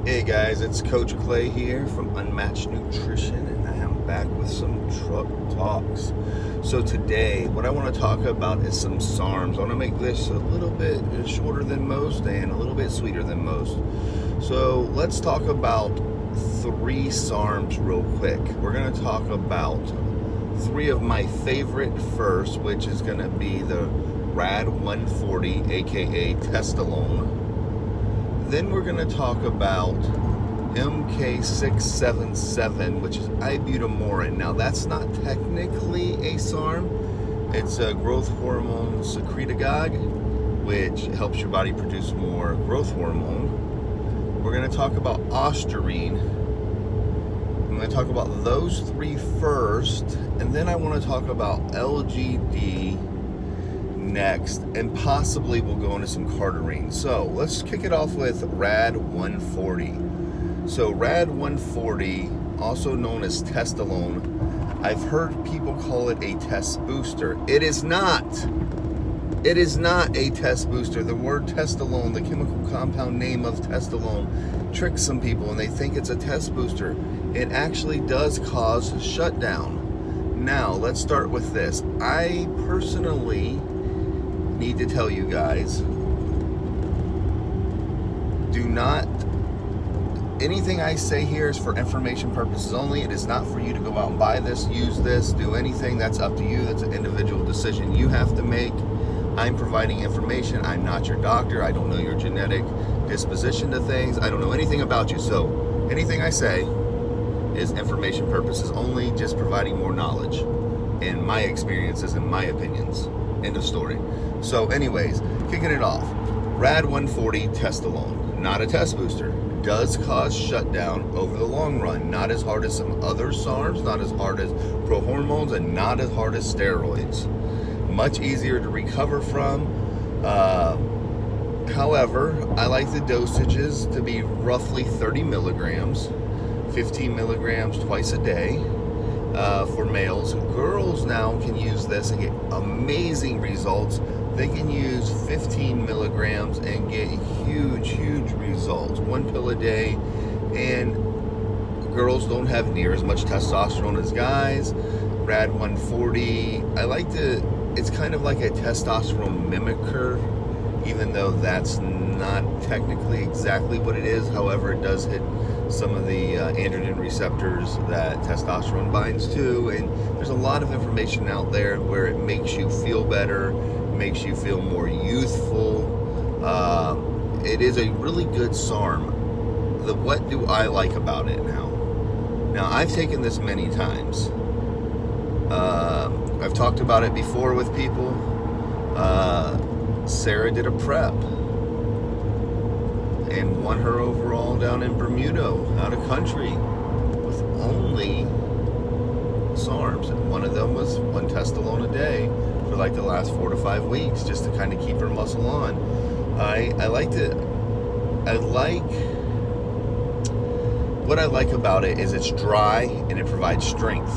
Hey guys, it's Coach Clay here from Unmatched Nutrition, and I am back with some truck talks. So today, what I want to talk about is some Sarms. I want to make this a little bit shorter than most and a little bit sweeter than most. So let's talk about 3 Sarms real quick. We're going to talk about 3 of my favorite first, which is going to be the Rad 140, aka Testalone. Then we're going to talk about MK677, which is ibutamorin. Now that's not technically a SARM. It's a growth hormone secretagogue, which helps your body produce more growth hormone. We're going to talk about ostarine. I'm going to talk about those 3 first, and then I want to talk about LGD next, and possibly we'll go into some cardarine. So let's kick it off with Rad 140. So Rad 140, also known as Testalone, I've heard people call it a test booster. It is not. It is not a test booster. The word Testalone, the chemical compound name of Testalone, tricks some people and they think it's a test booster. It actually does cause shutdown. Now let's start with this. I personally need to tell you guys, anything I say here is for information purposes only. It is not for you to go out and buy this, use this, do anything. That's up to you. That's an individual decision you have to make. I'm providing information. I'm not your doctor. I don't know your genetic disposition to things. I don't know anything about you. So anything I say is information purposes only, just providing more knowledge and my experiences and my opinions. End of story. So anyways, kicking it off, Rad 140 Testalone, not a test booster, does cause shutdown over the long run. Not as hard as some other SARMs, not as hard as prohormones, and not as hard as steroids. Much easier to recover from. However, I like the dosages to be roughly 30 milligrams, 15 milligrams twice a day. For males. Girls now can use this and get amazing results. They can use 15 milligrams and get huge results. 1 pill a day, and girls don't have near as much testosterone as guys. Rad 140, it's kind of like a testosterone mimicker, even though that's not technically exactly what it is. However, it does hit some of the androgen receptors that testosterone binds to, and there's a lot of information out there where it makes you feel better, makes you feel more youthful. It is a really good SARM. What do I like about it now? Now, I've taken this many times. I've talked about it before with people. Sarah did a prep and won her overall down in Bermuda, out of country, with only SARMs. And one of them was 1 Testalone a day for like the last 4 to 5 weeks, just to kind of keep her muscle on. What I like about it is it's dry and it provides strength.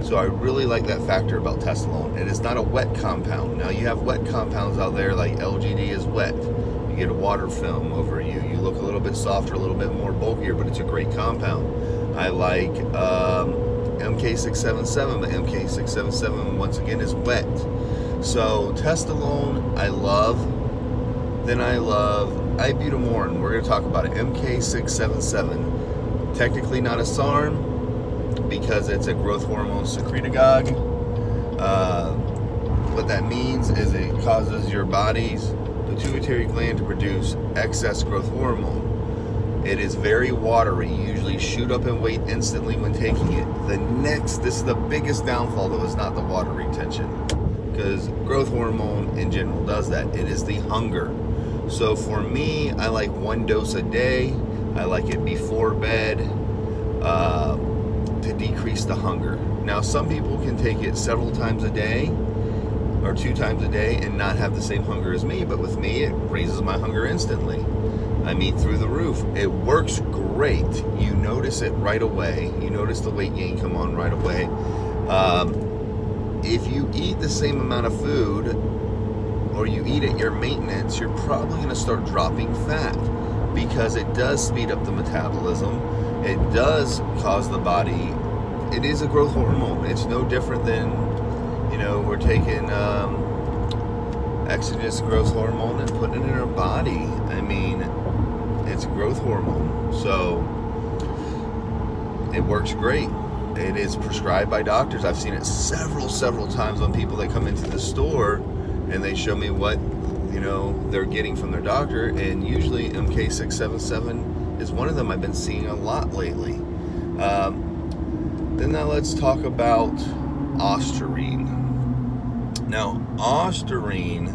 So I really like that factor about Testalone. It is not a wet compound. Now you have wet compounds out there, like LGD is wet. You get a water film over you. You look a little bit softer, a little bit more bulkier, but it's a great compound. I like MK677, but MK677 once again is wet. So Testalone, I love. Then I love ibutamorin. We're going to talk about it. MK677, technically not a SARM because it's a growth hormone secretagogue. What that means is it causes your body's pituitary gland to produce excess growth hormone. It is very watery. You usually shoot up in weight instantly when taking it. This is the biggest downfall, though, is not the water retention, because growth hormone in general does that. It is the hunger. So for me, I like 1 dose a day. I like it before bed to decrease the hunger. Now, some people can take it several times a day or 2 times a day and not have the same hunger as me, but with me, it raises my hunger instantly. I mean, through the roof. It works great. You notice it right away. You notice the weight gain come on right away. If you eat the same amount of food, or you eat at your maintenance, you're probably going to start dropping fat. because it does speed up the metabolism. It does cause the body, it is a growth hormone. It's no different than, we're taking exogenous growth hormone and putting it in our body. I mean, it's a growth hormone. So it works great. It is prescribed by doctors. I've seen it several times on people that come into the store and they show me what, they're getting from their doctor. And usually MK677 is one of them. I've been seeing a lot lately. Then now let's talk about Ostarine. Now, Ostarine,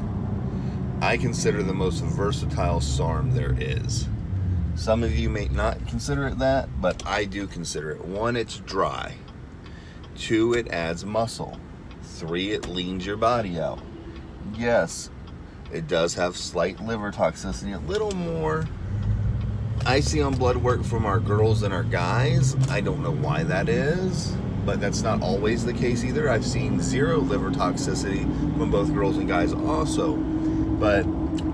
I consider the most versatile SARM there is. Some of you may not consider it that, but I do consider it. 1, it's dry. 2, it adds muscle. 3, it leans your body out. Yes, it does have slight liver toxicity, a little more I see on blood work from our girls and our guys. I don't know why that is, but that's not always the case either. I've seen 0 liver toxicity from both girls and guys also, but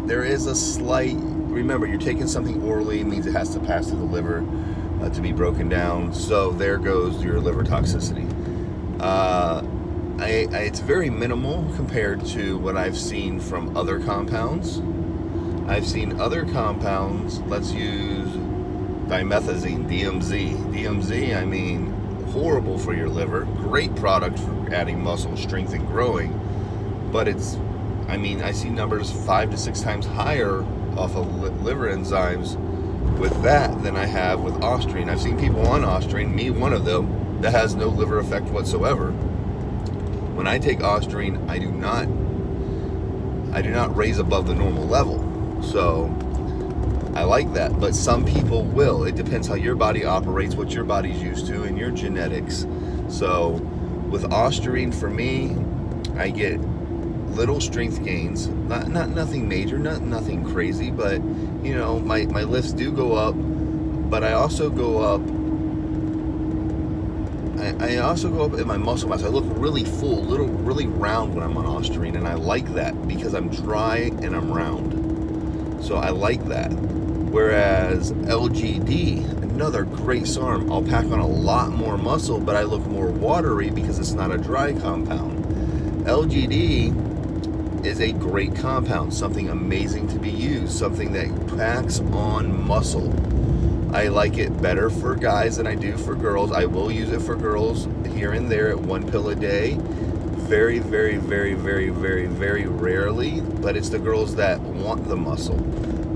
there is a slight, remember, you're taking something orally, it means it has to pass through the liver to be broken down, so there goes your liver toxicity. It's very minimal compared to what I've seen from other compounds. I've seen other compounds, let's use dimethazine, DMZ. DMZ, I mean, horrible for your liver, great product for adding muscle strength and growing, but it's, I mean, I see numbers 5 to 6 times higher off of liver enzymes with that than I have with Ostarine. I've seen people on Ostarine, me one of them, that has no liver effect whatsoever. When I take Ostarine, I do not raise above the normal level. So I like that, but some people will. It depends how your body operates, what your body's used to, and your genetics. So with Ostarine, for me, I get little strength gains, not nothing major, nothing crazy, but my lifts do go up, but I also go up. I also go up in my muscle mass. I look really full, really round when I'm on Ostarine, and I like that because I'm dry and I'm round. So I like that. Whereas LGD, another great SARM, I'll pack on a lot more muscle, but I look more watery because it's not a dry compound. LGD is a great compound, something amazing to be used, something that packs on muscle. I like it better for guys than I do for girls. I will use it for girls here and there at 1 pill a day. Very, very, very, very, very, very rarely, but it's the girls that want the muscle.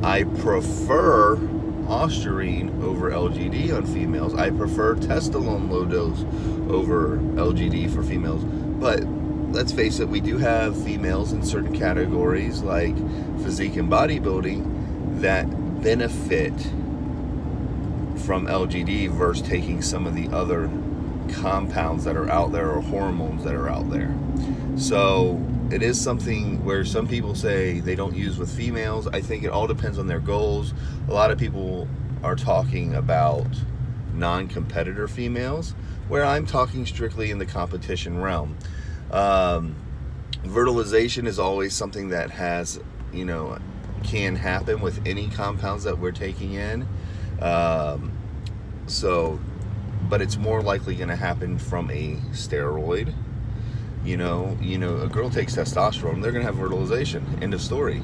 I prefer Ostarine over LGD on females. I prefer Testosterone low dose over LGD for females. But let's face it, we do have females in certain categories like physique and bodybuilding that benefit from LGD versus taking some of the other compounds that are out there or hormones that are out there. So it is something where some people say they don't use with females. I think it all depends on their goals. A lot of people are talking about non-competitor females, where I'm talking strictly in the competition realm. Fertilization is always something that has, can happen with any compounds that we're taking in. But it's more likely going to happen from a steroid. A girl takes testosterone, they're going to have fertilization. End of story.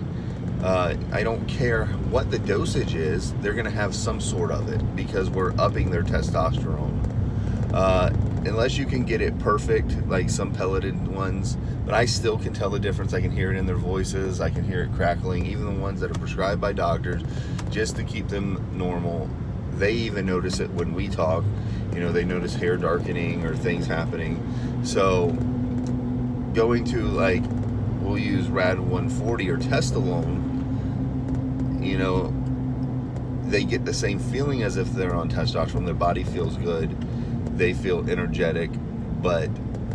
I don't care what the dosage is, they're going to have some sort of it because we're upping their testosterone. Unless you can get it perfect, like some pelleted ones, but I still can tell the difference. I can hear it in their voices, I can hear it crackling, even the ones that are prescribed by doctors just to keep them normal. They even notice it when we talk. They notice hair darkening or things happening. So going to, like, we'll use Rad 140 or Testosterone, they get the same feeling as if they're on testosterone. Their body feels good, they feel energetic, but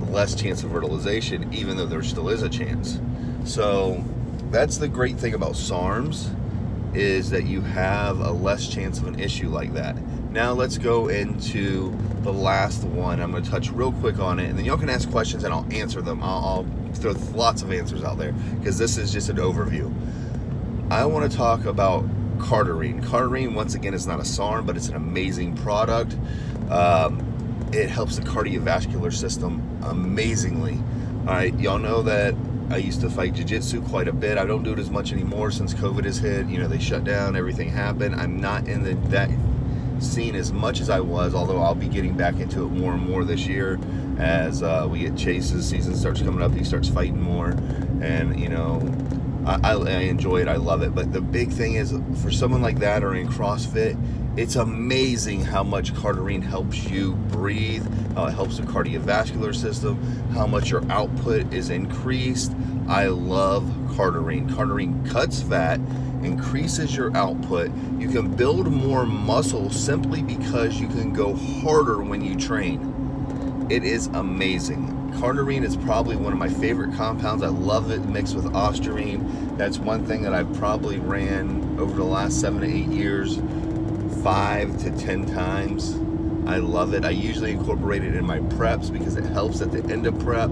less chance of fertilization, even though there still is a chance. So that's the great thing about SARMs, is that you have a less chance of an issue like that. Now let's go into the last one. I'm going to touch real quick on it, and then y'all can ask questions and I'll answer them. I'll throw lots of answers out there because this is just an overview. I want to talk about Cardarine. Cardarine, once again, is not a SARM, but it's an amazing product. It helps the cardiovascular system amazingly. All right, y'all know that I used to fight jiu-jitsu quite a bit. I don't do it as much anymore since COVID has hit. You know, they shut down, everything happened. I'm not in that scene as much as I was, although I'll be getting back into it more and more this year as we get chases, season starts coming up, he starts fighting more, and you know, I enjoy it, I love it. But the big thing is, for someone like that or in CrossFit, it's amazing how much Cardarine helps you breathe, how it helps the cardiovascular system, how much your output is increased. I love Cardarine. Cardarine cuts fat, increases your output. You can build more muscle simply because you can go harder when you train. It is amazing. Cardarine is probably one of my favorite compounds. I love it mixed with ostarine. That's one thing that I've probably ran over the last 7 to 8 years 5 to 10 times. I love it. I usually incorporate it in my preps because it helps at the end of prep.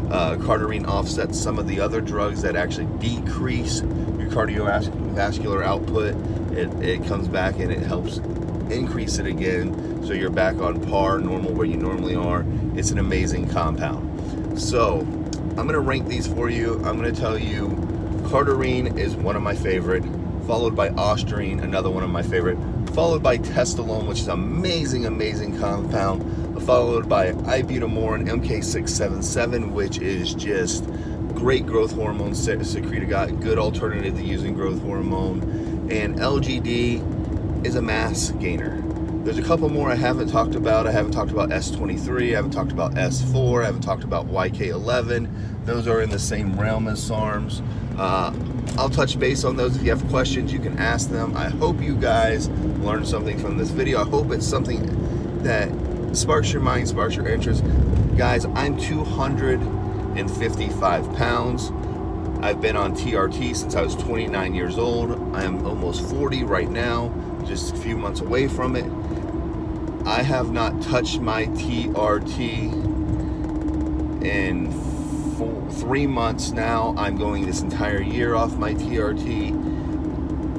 Cardarine offsets some of the other drugs that actually decrease your cardiovascular output. It comes back and it helps increase it again, so you're back on par, normal, where you normally are. It's an amazing compound. So I'm going to rank these for you. I'm going to tell you Cardarine is one of my favorite, followed by ostarine, another one of my favorite, followed by testolone, which is amazing, amazing compound, followed by ibutamorin MK677, which is just great growth hormone secretagogue, good alternative to using growth hormone, and LGD is a mass gainer. There's a couple more I haven't talked about. I haven't talked about S23, I haven't talked about S4, I haven't talked about YK11. Those are in the same realm as SARMs. I'll touch base on those. If you have questions, you can ask them. I hope you guys learned something from this video. I hope it's something that sparks your mind, sparks your interest. Guys, I'm 255 pounds. I've been on TRT since I was 29 years old. I am almost 40 right now, just a few months away from it. I have not touched my TRT in 3 months now. I'm going this entire year off my TRT,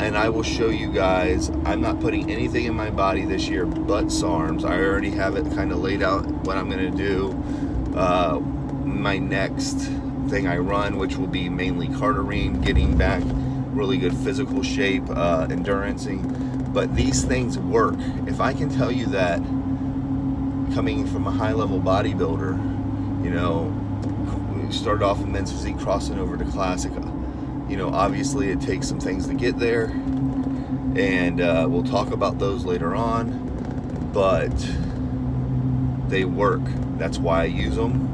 and I will show you guys, I'm not putting anything in my body this year but SARMs. I already have it kind of laid out what I'm going to do. My next thing I run, which will be mainly Cardarine, getting back really good physical shape, endurancing. But these things work. If I can tell you that, coming from a high-level bodybuilder, you know, we started off in men's physique, crossing over to classic. You know, obviously it takes some things to get there, and we'll talk about those later on, but they work. That's why I use them.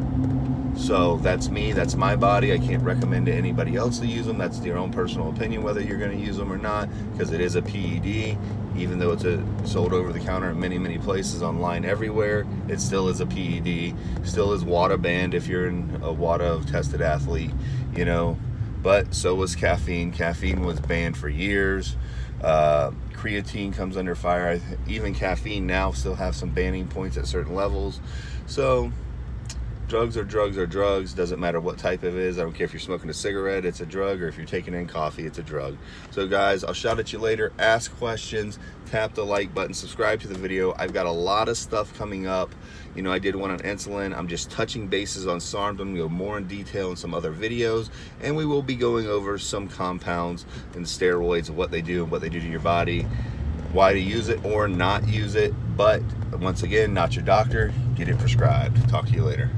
So that's me, that's my body. I can't recommend to anybody else to use them. That's your own personal opinion whether you're going to use them or not, because it is a PED. Even though it's sold over the counter in many, many places, online, everywhere, it still is a PED. Still is WADA banned if you're a WADA tested athlete, you know. But so was caffeine. Caffeine was banned for years. Creatine comes under fire. Even caffeine now still have some banning points at certain levels. So drugs are drugs are drugs. Doesn't matter what type it is. I don't care if you're smoking a cigarette, it's a drug, or if you're taking in coffee, it's a drug. So guys, I'll shout at you later. Ask questions, tap the like button, subscribe to the video. I've got a lot of stuff coming up. You know, I did one on insulin. I'm just touching bases on SARMs. I'm gonna go more in detail in some other videos, and we will be going over some compounds and steroids, what they do to your body, why to use it or not use it. But once again, not your doctor. Get it prescribed. Talk to you later.